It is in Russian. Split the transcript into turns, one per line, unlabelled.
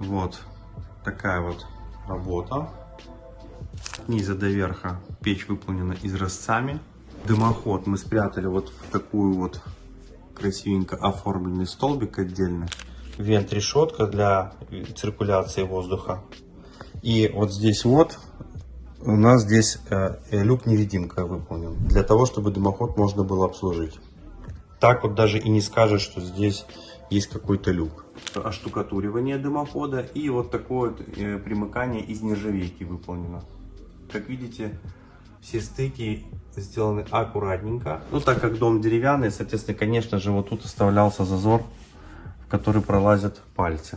Вот такая вот работа. От низа до верха печь выполнена изразцами. Дымоход мы спрятали вот в такую вот красивенько оформленный столбик отдельно. Вент-решетка для циркуляции воздуха. И вот здесь вот у нас здесь люк-невидимка выполнен. Для того, чтобы дымоход можно было обслужить. Так вот даже и не скажешь, что здесь есть какой-то люк. Оштукатуривание дымохода и вот такое вот примыкание из нержавейки выполнено. Как видите, все стыки сделаны аккуратненько. Ну, так как дом деревянный, соответственно, конечно же, вот тут оставлялся зазор, в который пролазят пальцы.